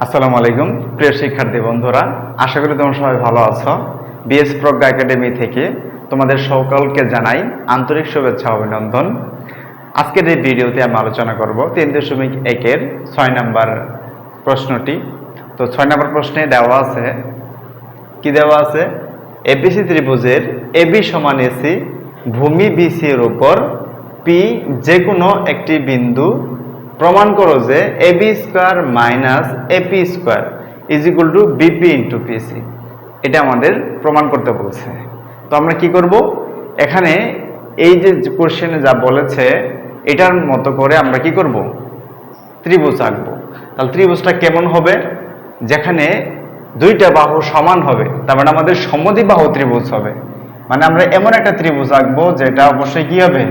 আসসালামু আলাইকুম প্রিয় শিক্ষার্থী বন্ধুরা, আশা করি তোমরা সবাই ভালো আছো। বিএস প্রজ্ঞা একাডেমি থেকে তোমাদের সকলকে জানাই আন্তরিক শুভেচ্ছা অভিনন্দন। আজকের এই ভিডিওতে আমি আলোচনা করব 3.1-এর 6 নম্বর প্রশ্নটি। তো 6 নম্বর প্রশ্নে দেওয়া আছে, কি দেওয়া আছে? এবিসি ত্রিভুজের এবি সমান এসি, ভূমি বিসি এর উপর পি যে কোনো একটি বিন্দু প্রমাণ করো যে A B square minus AP square is equal to B P into P C. এটা আমাদের প্রমাণ করতে বলছে। তো আমরা কি করব, এখানে এই যে কোশ্চেনে যা বলেছে এটার মতো করে আমরা কি করব, ত্রিভুজ আঁকবো। তাহলে ত্রিভুজটা কেমন হবে? যেখানে দুইটা বাহু সমান হবে, তার মানে আমাদের সমদ্বিবাহু ত্রিভুজ হবে। মানে আমরা এমন একটা ত্রিভুজ আঁকবো যেটা অবশ্যই কি হবে,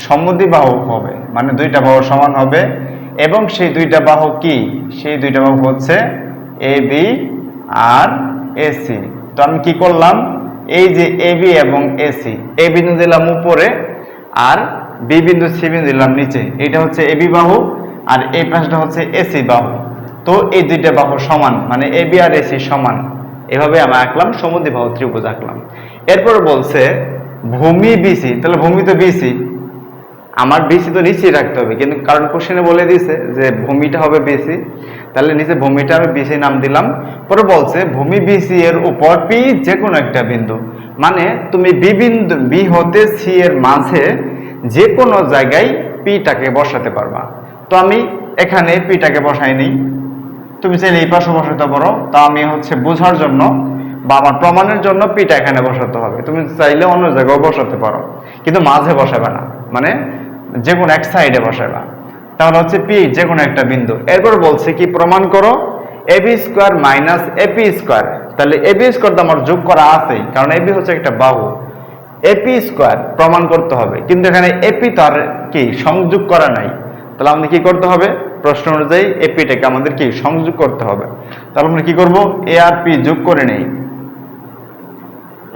সমদ্বিবাহু হবে, মানে দুইটা বাহু সমান হবে। এবং সেই দুইটা বাহু কি? সেই দুইটা বাহু হচ্ছে এ বি আর এসি। তো আমি কি করলাম, এই যে এ বি এবং এসি, এ বিন্দু দিলাম উপরে আর বি বিন্দু সি বিন্দু দিলাম নিচে। এটা হচ্ছে এ বি বাহু আর এই পাশটা হচ্ছে এসি বাহু। তো এই দুইটা বাহু সমান, মানে এ বি আর এসি সমান। এভাবে আমি আঁকলাম, সমদ্বিবাহু ত্রিভুজ আঁকলাম। এরপর বলছে ভূমি বিসি। তাহলে ভূমি তো বিসি, আমার বিসি তো নিচেই রাখতে হবে, কিন্তু কারণ কোশ্চেনে বলে দিয়েছে যে ভূমিটা হবে বিসি, তাহলে নিচে ভূমিটা আমি বিসি নাম দিলাম। পরে বলছে ভূমি বিসি এর উপর পি যে কোনো একটা বিন্দু, মানে তুমি বি বিন্দু বি হতে সি এর মাঝে যে কোনো জায়গায় পিটাকে বসাতে পারবা। তো আমি এখানে পিটাকে বসাই নিই, তুমি চাইলে এই পাশে বসাতে পারো। তা আমি হচ্ছে বোঝার জন্য বা আমার প্রমাণের জন্য পিটা এখানে বসাতে হবে। তুমি চাইলে অন্য জায়গায় বসাতে পারো, কিন্তু মাঝে বসাবে না, মানে যে কোনো এক সাইডে বসাবা। তাহলে হচ্ছে পি যে কোনো একটা বিন্দু। এরপর বলছে কি, প্রমাণ করো AB square minus AP square. তাহলে এবি স্কোয়ার তো আমার যোগ করা আছেই, কারণ এবি হচ্ছে একটা বাহু। এপি স্কোয়ার প্রমাণ করতে হবে, কিন্তু এখানে এপি তো আর কি সংযোগ করা নাই। তাহলে আমাদের কি করতে হবে, প্রশ্ন অনুযায়ী এপিটাকে আমাদের কি সংযোগ করতে হবে। তাহলে আমরা কি করব, এ আর পি যোগ করে নেই।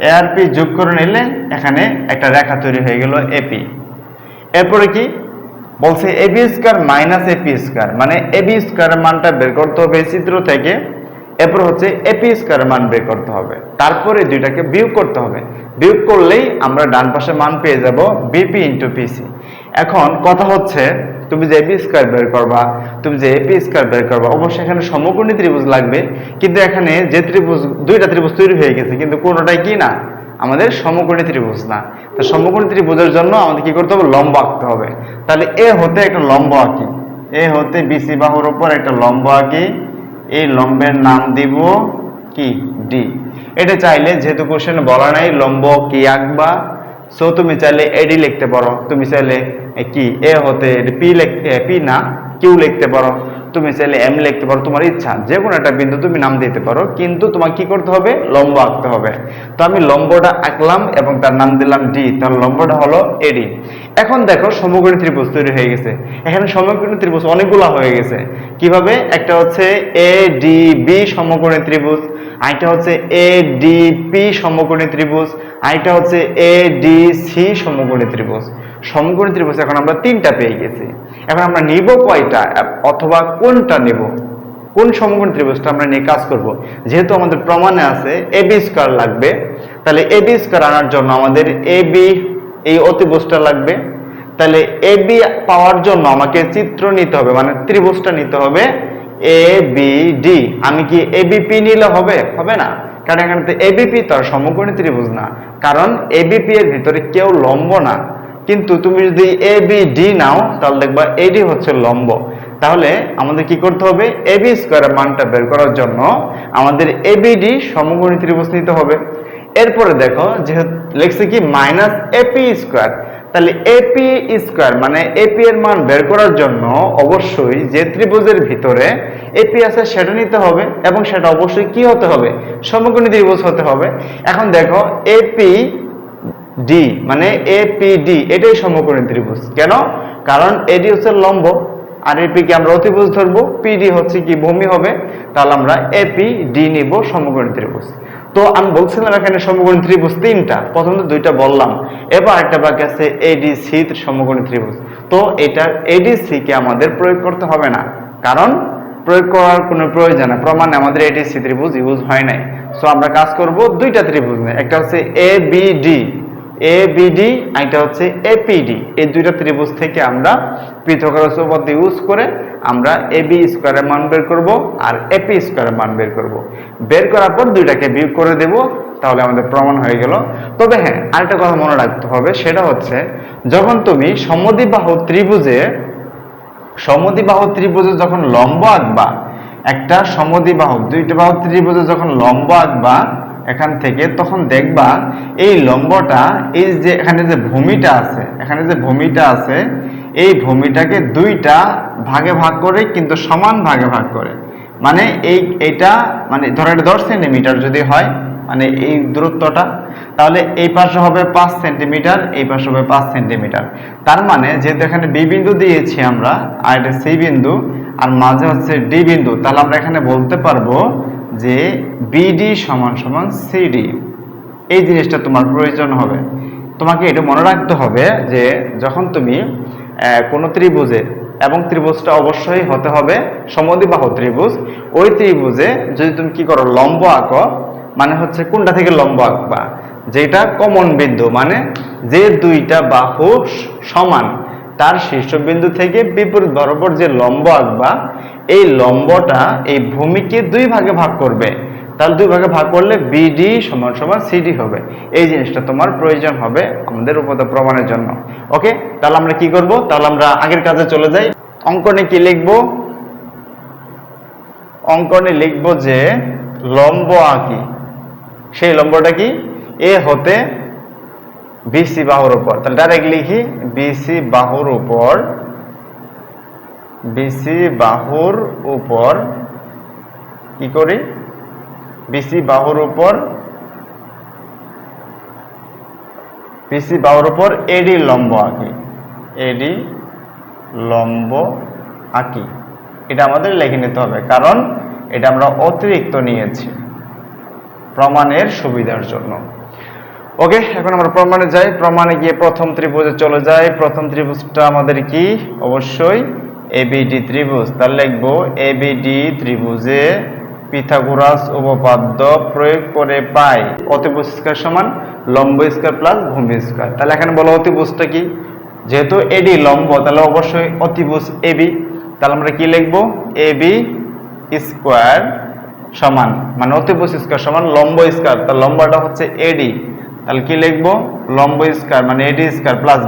এ আর পি যোগ করে নিলে এখানে একটা রেখা তৈরি হয়ে গেল এপি। এরপরে কি বলছে, AB square minus AP square, মানে এবি স্কোয়ারের মানটা বের করতে হবে এই চিত্র থেকে। এরপর হচ্ছে এপি স্কোয়ারের মান বের করতে হবে, তারপরে দুইটাকে বিয়োগ করতে হবে। বিয়োগ করলেই আমরা ডান পাশে মান পেয়ে যাব বিপি ইন্টু পিসি। এখন কথা হচ্ছে, তুমি যে এবি স্কোয়ার বের করবা, তুমি যে এপি স্কোয়ার বের করবা, অবশ্যই এখানে সমকোণী ত্রিভুজ লাগবে। কিন্তু এখানে যে ত্রিভুজ, দুইটা ত্রিভুজ তৈরি হয়ে গেছে, কিন্তু কোনোটাই কি না, আমাদের সমকোণী ত্রিভুজ না। তো সমকোণী ত্রিভুজের জন্য আমাদের কি করতে হবে, লম্ব আঁকতে হবে। তাহলে এ হতে একটা লম্ব আঁকি, এ হতে বিসি বাহুর উপর একটা লম্ব আঁকি। এই লম্বের নাম দিব কি, ডি। এটা চাইলে, যেহেতু কোশ্চেনে বলা নাই লম্ব কি আঁকবা, সো তুমি চাইলে এডি লিখতে পারো, তুমি চাইলে কি এ হতে পি না কিউ লিখতে পারো, তুমি চাইলে এম লিখতে পারো, তোমার ইচ্ছা, যে কোনো একটা বিন্দু তুমি নাম দিতে পারো, কিন্তু তোমাকে কি করতে হবে, লম্ব আঁকতে হবে। তো আমি লম্বটা আঁকলাম এবং তার নাম দিলাম ডি, তাহলে লম্বটা হলো এডি। এখন দেখো সমকোণী ত্রিভুজ তৈরি হয়ে গেছে। এখানে সমকোণী ত্রিভুজ অনেকগুলো হয়ে গেছে। কিভাবে? একটা হচ্ছে এ ডি বি সমকোণী ত্রিভুজ, আরেকটা হচ্ছে এ ডি পি সমকোণী ত্রিভুজ, আরেকটা হচ্ছে এ ডি সি সমকোণী ত্রিভুজ। সমকোণী ত্রিভুজ এখন আমরা তিনটা পেয়ে গেছি। এখন আমরা নিব কয়টা, অথবা কোনটা নেব, কোন সমকোণী ত্রিভুজটা আমরা নিয়ে কাজ করব। যেহেতু আমাদের প্রমাণে আছে এবি স্কয়ার লাগবে, তাহলে এবি স্কয়ার আনার জন্য আমাদের এবি এই অতিভুজটা লাগবে। তাহলে এবি পাওয়ার জন্য আমাকে চিত্র নিতে হবে, মানে ত্রিভুজটা নিতে হবে এ বি ডি। আমি কি এবিপি নিলে হবে? হবে না, কারণ এখানে তো এবিপি তো আর সমকোণী ত্রিভুজ না, কারণ এবিপি এর ভিতরে কেউ লম্ব না। কিন্তু তুমি যদি এ বি ডি নাও, তাহলে দেখবা এডি হচ্ছে লম্ব। তাহলে আমাদের কি করতে হবে, এবি স্কয়ারের মানটা বের করার জন্য আমাদের এবিডি সমকোণী ত্রিভুজ নিতে হবে। এরপরে দেখো, যেহেতু লেখছে কি মাইনাস এপি স্কয়ার, তাহলে এপি স্কয়ার মানে এপি এর মান বের করার জন্য অবশ্যই যে ত্রিভুজের ভিতরে এপি আছে সেটা নিতে হবে, এবং সেটা অবশ্যই কি হতে হবে, সমকোণী ত্রিভুজ হতে হবে। এখন দেখো এপি ডি মানে এপিডি, এটাই সমকোণী ত্রিভুজ। কেন? কারণ এডি হচ্ছে লম্ব আর এপি কে আমরা অতিভুজ ধরবো, পিডি হচ্ছে কি ভূমি হবে। তাহলে আমরা এপি ডি নিব সমকোণী ত্রিভুজ। তো আমি বলছিলাম এখানে সমকোণী ত্রিভুজ তিনটা, প্রথমে দুইটা বললাম, এবার একটা বাকি আছে এডিসি সমকোণী ত্রিভুজ। তো এটা এডিসি কে আমাদের প্রয়োগ করতে হবে না, কারণ প্রয়োগ করার কোনো প্রয়োজন নেই, প্রমাণে আমাদের এটিসি ত্রিভুজ ইউজ হয় নাই। সো আমরা কাজ করব দুইটা ত্রিভুজ নিয়ে, একটা হচ্ছে এবিডি, একটা হচ্ছে এপিডি। এই দুইটা ত্রিভুজ থেকে আমরা পিথাগোরাস উপপাদ্য ইউজ করে আমরা এবি স্কয়ারের মান বের করব আর এপি স্কয়ারের মান বের করব। বের করার পর দুইটাকে বিয়োগ করে দেব, তাহলে আমাদের প্রমাণ হয়ে গেল। তবে হ্যাঁ, আরেকটা কথা মনে রাখতে হবে, সেটা হচ্ছে যখন তুমি সমদ্বিবাহু ত্রিভুজে যখন লম্ব আঁকবা, একটা সমদ্বিবাহু দুইটা বাহু ত্রিভুজে যখন লম্ব আঁকবা এখান থেকে, তখন দেখবা এই লম্বটা, এই যে এখানে যে ভূমিটা আছে, এই ভূমিটাকে দুইটা ভাগে ভাগ করে, কিন্তু সমান ভাগে ভাগ করে। মানে এইটা মানে ধরো এটা 10 সেন্টিমিটার যদি হয়, মানে এই দূরত্বটা, তাহলে এই পাশে হবে 5 সেন্টিমিটার, এই পাশে হবে 5 সেন্টিমিটার। তার মানে যেহেতু এখানে বি বিন্দু দিয়েছি আমরা, আর এটা সি বিন্দু, আর মাঝে হচ্ছে ডি বিন্দু, তাহলে আমরা এখানে বলতে পারবো যে বিডি সমান সমান সিডি। এই জিনিসটা তোমার প্রয়োজন হবে। তোমাকে এটা মনে রাখতে হবে যে যখন তুমি কোনো ত্রিভুজে, এবং ত্রিভুজটা অবশ্যই হতে হবে সমদ্বিবাহু ত্রিভুজ, ওই ত্রিভুজে যদি তুমি কি করো, লম্ব আঁকো, মানে হচ্ছে কোনটা থেকে লম্ব আঁকবা, যেটা কমন বিন্দু, মানে যে দুইটা বাহু সমান তার শীর্ষবিন্দু থেকে বিপরীত বরাবর যে লম্ব আঁকবা, এই লম্বটা এই ভূমিকে দুই ভাগে ভাগ করবে। তাহলে দুই ভাগে ভাগ করলে বিডি সমান সমান সিডি হবে। এই জিনিসটা তোমার প্রয়োজন হবে আমাদের উপপাদ্য প্রমাণের জন্য। ওকে, তাহলে আমরা কি করব, তাহলে আমরা আগের কাজে চলে যাই। অঙ্কনে কি লিখবো? অঙ্কনে লিখবো যে লম্ব আঁকি, সেই লম্বটা কি, এ হতে বিসি বাহুর উপর। তাহলে ডাইরেক্ট লিখি বিসি বাহুর উপর কি করি, বিসি বাহুর উপর এডি লম্ব আঁকি। এটা আমাদের লিখে নিতে হবে, কারণ এটা আমরা অতিরিক্ত নিয়েছি প্রমাণের সুবিধার জন্য। ওকে, এখন আমরা প্রমাণে যাই। প্রমাণে গিয়ে প্রথম ত্রিভুজে চলে যাই। প্রথম ত্রিভুজটা আমাদের কি, অবশ্যই এবিডি ত্রিভুজ। তাহলে লিখবো এবিডি ত্রিভুজে পিথাগোরাস উপপাদ্য প্রয়োগ করে পাই অতিভুজ স্কয়ার সমান লম্ব স্কয়ার প্লাস ভূমি স্কয়ার। তাহলে এখানে বলো অতিভুজটা কি, যেহেতু এডি লম্ব, তাহলে অবশ্যই অতিভুজ এবি। তাহলে আমরা কি লিখবো, এবি স্কয়ার সমান, মানে অতিভুজ স্কয়ার সমান লম্ব স্কয়ার, তাহলে লম্বটা হচ্ছে এডি, তাহলে কি লিখবো, লম্ব স্কয়ার মানে এডি স্কয়ার প্লাস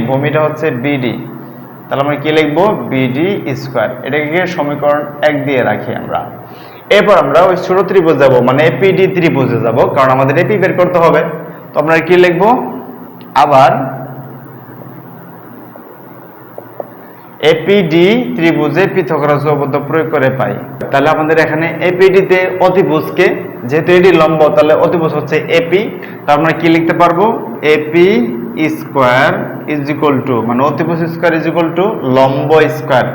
ভূমিটা হচ্ছে বিডি, তাহলে আমরা কি লিখবো, বিডি স্কয়ার। এটাকে সমীকরণ 1 দিয়ে রাখি আমরা। এরপর আমরা ওই ছোট ত্রিভুজ যাব, মানে এপিডি ত্রিভুজে যাব, কারণ আমাদের এপি বের করতে হবে। তো আমরা কি লিখবো, আবার এপিডি ত্রিভুজে পিথাগোরাস উপপাদ্য প্রয়োগ করে পাই। তাহলে আমাদের এখানে এপিডি তে অতিভুজকে, যেহেতু এডি লম্ব, তাহলে অতিভুজ হচ্ছে এপি। তার মানে কি লিখতে পারবো, AP square is equal to, মানে অতিভুজ স্কয়ার ইজ ইকুয়াল টু লম্ব স্কয়ার।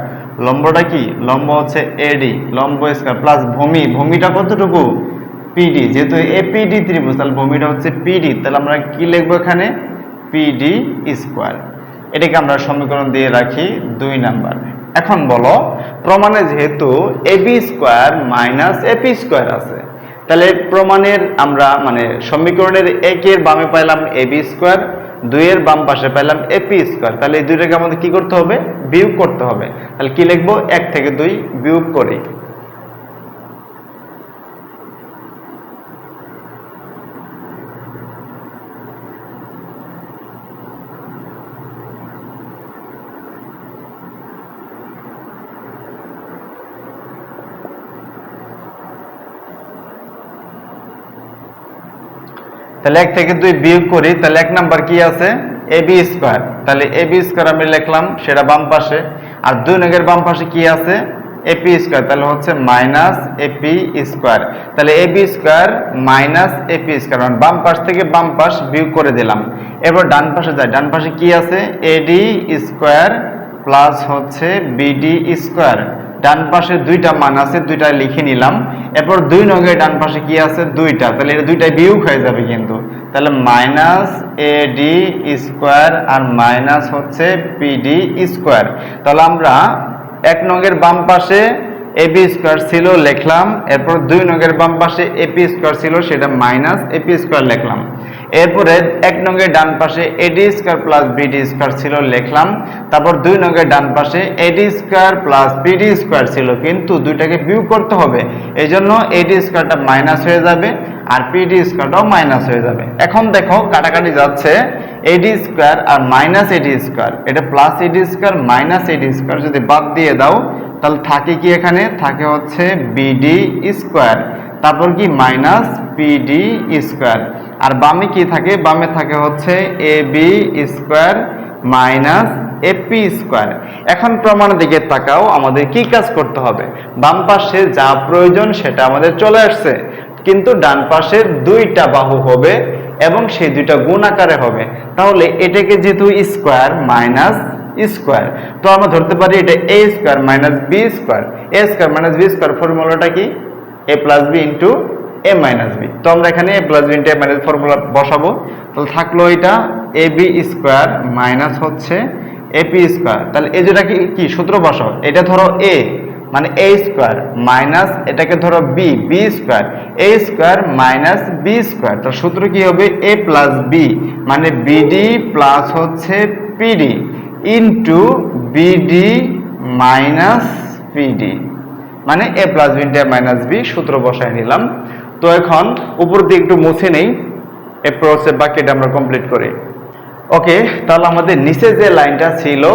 লম্বটা কি, লম্ব হচ্ছে এডি, লম্ব স্কয়ার প্লাস ভূমিটা কতটুকু, পিডি। যেহেতু এপিডি ত্রিভুজ, তাহলে ভূমিটা হচ্ছে পিডি, তাহলে আমরা কি লিখবো এখানে, পিডি স্কয়ার। এটাকে আমরা সমীকরণ দিয়ে রাখি 2 নাম্বার। এখন বলো, প্রমাণে যেহেতু AB square minus AP square আছে, তাহলে প্রমাণের আমরা মানে সমীকরণের 1 এর বামে পাইলাম এবি স্কয়ার, 2 এর বাম পাশে পাইলাম এপি স্কয়ার। তাহলে এই দুইটাকে আমাদের কি করতে হবে, বিয়োগ করতে হবে। তাহলে কি লিখবো, 1 থেকে 2 বিয়োগ করি। তাহলে 1 থেকে 2 বিয়োগ করি, তাহলে 1 নাম্বার কি আছে, এবি স্কয়ার। তাহলে এবি স্কয়ার আমি লিখলাম, সেটা বাম পাশে। আর 2 নগের বাম পাশে কি আছে, এপি স্কয়ার, তাহলে হচ্ছে মাইনাস এপি স্কয়ার। তাহলে AB square minus AP square, মানে বাম পাশ থেকে বাম পাশ বিয়োগ করে দিলাম। এবার ডান পাশে যাই, ডান পাশে কি আছে, এডি স্কয়ার প্লাস হচ্ছে বিডি স্কয়ার। ডান পাশে দুইটা মান আছে, দুইটা লিখে নিলাম। এরপর 2 নগের ডান পাশে কি আছে, 2টা, তাহলে এটা দুইটাই বিয়োগ হয়ে যাবে কিন্তু। তাহলে মাইনাস এডি স্কয়ার আর মাইনাস হচ্ছে পিডি স্কয়ার। তাহলে আমরা 1 নগের বাম পাশে এবি স্কোয়ার ছিল লিখলাম, এরপর 2 নংয়ের বাম পাশে এপি স্কোয়ার ছিল সেটা মাইনাস এপি স্কোয়ার লিখলাম, এরপরে 1 নংয়ের ডান পাশে এডি স্কোয়ার প্লাস বিডি স্কোয়ার ছিল লিখলাম, তারপর 2 নংয়ের ডান পাশে এডি স্কোয়ার প্লাস বিডি স্কোয়ার ছিল, কিন্তু দুইটাকে বিয়োগ করতে হবে, এই জন্য এডি স্কোয়ারটা মাইনাস হয়ে যাবে আর পিডি স্কোয়ারটাও মাইনাস হয়ে যাবে। এখন দেখো কাটাকাটি যাচ্ছে, এডি স্কোয়ার আর মাইনাস এডি স্কোয়ার, এটা প্লাস এডি স্কোয়ার মাইনাস এডি স্কোয়ার যদি বাদ দিয়ে দাও তাহলে থাকে কি, এখানে থাকে হচ্ছে বিডি স্কোয়ার, তারপর কি মাইনাস পিডি স্কোয়ার, আর বামে কি থাকে, বামে থাকে হচ্ছে AB square minus AP square. এখন প্রমাণের দিকে তাকাও, আমাদের কি কাজ করতে হবে, বাম পাশে যা প্রয়োজন সেটা আমাদের চলে আসছে, কিন্তু ডান পাশের দুইটা বাহু হবে এবং সেই দুইটা গুণ আকারে হবে, তাহলে এটাকে যেহেতু স্কোয়ার মাইনাস স্কোয়ার, তো আমরা ধরতে পারি এটা এ স্কোয়ার মাইনাস বি স্কোয়ার, এ স্কোয়ার মাইনাস বি স্কোয়ার ফর্মুলাটা কি, এ প্লাস বি ইন্টু এ মাইনাস বি, তো আমরা এখানে এ প্লাস বি ইন্টু এ মাইনাস ফর্মুলা বসাবো, তাহলে থাকলো এটা এ বি স্কোয়ার মাইনাস হচ্ছে এপি স্কোয়ার, তাহলে এই যেটা কি সূত্র বসাও, এটা ধরো এ মানে এ স্কোয়ার মাইনাস এটাকে ধরো বি বি স্কোয়ার, এ স্কোয়ার মাইনাস বি স্কোয়ার, তার সূত্র কি হবে এ প্লাস বি মানে বিডি প্লাস হচ্ছে PD into BD minus PD, মানে এ প্লাস বি ইন্টু এ মাইনাস বি, সূত্র বসায় নিলাম। তো এখন উপর দিয়ে একটু মুছে নেই, এরপর হচ্ছে বাকিটা আমরা কমপ্লিট করি। ওকে, তাহলে আমাদের নিচে যে লাইনটা ছিল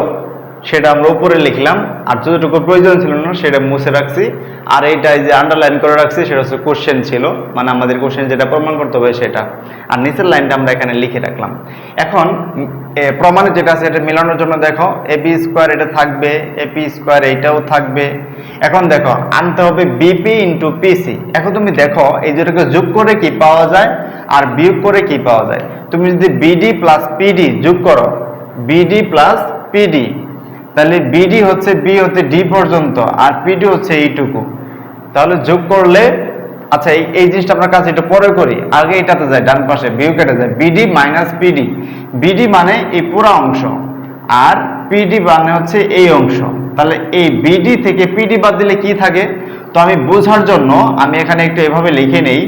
সেটা আমরা উপরে লিখলাম, আর যতটুকু প্রয়োজন ছিল না সেটা মুছে রাখছি, আর এইটাই যে আন্ডারলাইন করে রাখছি সেটা হচ্ছে কোশ্চেন ছিল, মানে আমাদের কোশ্চেন যেটা প্রমাণ করতে হবে সেটা, আর নিচের লাইনটা আমরা এখানে লিখে রাখলাম। এখন প্রমাণে যেটা আছে এটা মেলানোর জন্য দেখো এবি স্কোয়ার এটা থাকবে, এপি স্কোয়ার এইটাও থাকবে, এখন দেখো আনতে হবে বিপি ইন্টু পিসি। এখন তুমি দেখো এই যেটাকে যোগ করে কি পাওয়া যায় আর বিয়োগ করে কি পাওয়া যায়, তুমি যদি বিডি প্লাস পিডি যোগ করো, বিডি প্লাস পিডি, তাহলে বিডি হচ্ছে বি হতে ডি পর্যন্ত আর পিডি হচ্ছে এইটুকু, তাহলে যোগ করলে, আচ্ছা এই জিনিসটা আপনার কাছে এটা পরে করি, আগে এটাতে যায় ডান পাশে বিয়োগ কেটে যায়, বিডি মাইনাস পিডি, বিডি মানে এই পুরো অংশ আর পিডি মানে হচ্ছে এই অংশ, তাহলে এই বিডি থেকে পিডি বাদ দিলে কি থাকে, তো আমি বোঝার জন্য আমি এখানে একটু এভাবে লিখে নেই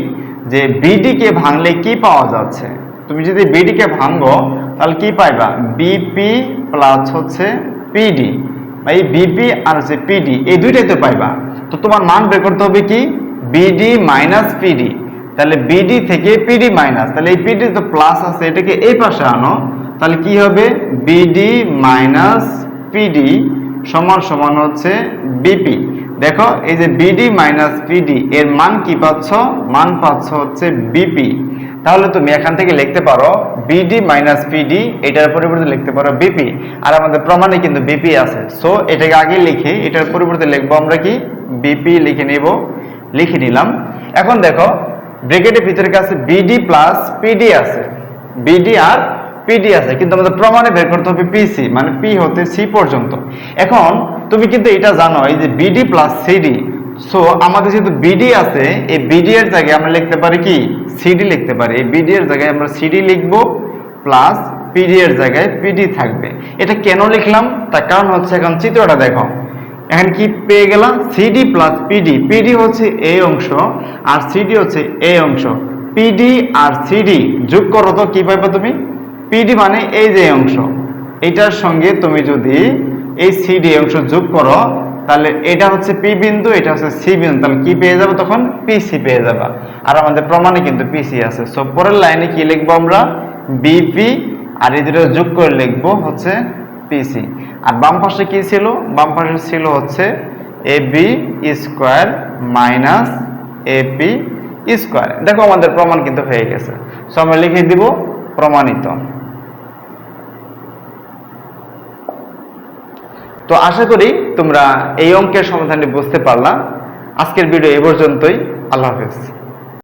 যে বিডি কে ভাঙলে কি পাওয়া যাচ্ছে, তুমি যদি বিডি কে ভাঙো তাহলে কি পাইবা, বিপি প্লাস হচ্ছে পিডি, এই বিপি আর হচ্ছে পিডি এই দুইটাই তো পাইবা, তো তোমার মান বের করতে হবে কি বিডি মাইনাস পিডি, তাহলে বিডি থেকে পিডি মাইনাস, তাহলে এই পিডি তো প্লাস আছে এটাকে এই পাশে আনো, তাহলে কি হবে বিডি মাইনাস পিডি সমান সমান হচ্ছে বিপি। দেখো এই যে বিডি মাইনাস পিডি এর মান কি পাচ্ছ, মান পাচ্ছ হচ্ছে বিপি, তাহলে তুমি এখান থেকে লিখতে পারো বিডি মাইনাস পিডি, এটার পরিবর্তে লিখতে পারো বিপি, আর আমাদের প্রমাণে কিন্তু বিপি আছে, সো এটাকে আগে লিখে এটার পরিবর্তে লিখবো আমরা কি বিপি লিখে নেব, লিখে নিলাম। এখন দেখো ব্র্যাকেটের ভিতরে কাছে বিডি প্লাস পিডি আছে, বিডি আর পিডি আছে, কিন্তু আমাদের প্রমাণে বের করতে হবে পিসি মানে পি হতে সি পর্যন্ত। এখন তুমি কিন্তু এটা জানো এই যে বিডি প্লাস সিডি, সো আমাদের যেহেতু বিডি আছে এই বিডি এর জায়গায় আমরা লিখতে পারি কি সিডি লিখতে পারি, এই বিডি এর জায়গায় আমরা সিডি লিখবো প্লাস পিডি এর জায়গায় পিডি থাকবে। এটা কেন লিখলাম তার কারণ হচ্ছে এখন চিত্রটা দেখো, এখন কি পেয়ে গেলাম সিডি প্লাস পিডি, পিডি হচ্ছে এই অংশ আর সিডি হচ্ছে এই অংশ, পিডি আর সিডি যোগ করো তো কি পাইবা তুমি, পিডি মানে এই যে অংশ, এটার সঙ্গে তুমি যদি এই সিডি অংশ যোগ করো তাহলে এটা হচ্ছে পি বিন্দু, এটা হচ্ছে সি বিন্দু, তাহলে কি পেয়ে যাবো তখন পিসি পেয়ে যাবা, আর আমাদের প্রমাণে কিন্তু পিসি আছে। সো পরের লাইনে কি লিখবো আমরা বিপি, আর এই দুটো যোগ করে লিখবো হচ্ছে পিসি, আর বাম পাশে কি ছিল, বাম পাশে ছিল হচ্ছে AB square minus AP square. দেখো আমাদের প্রমাণ কিন্তু হয়ে গেছে, সো আমরা লিখে দিব প্রমাণিত। তো আশা করি তোমরা এই অঙ্কের সমাধানটি বুঝতে পারলা। আজকের ভিডিও এ পর্যন্তই, আল্লাহ হাফেজ।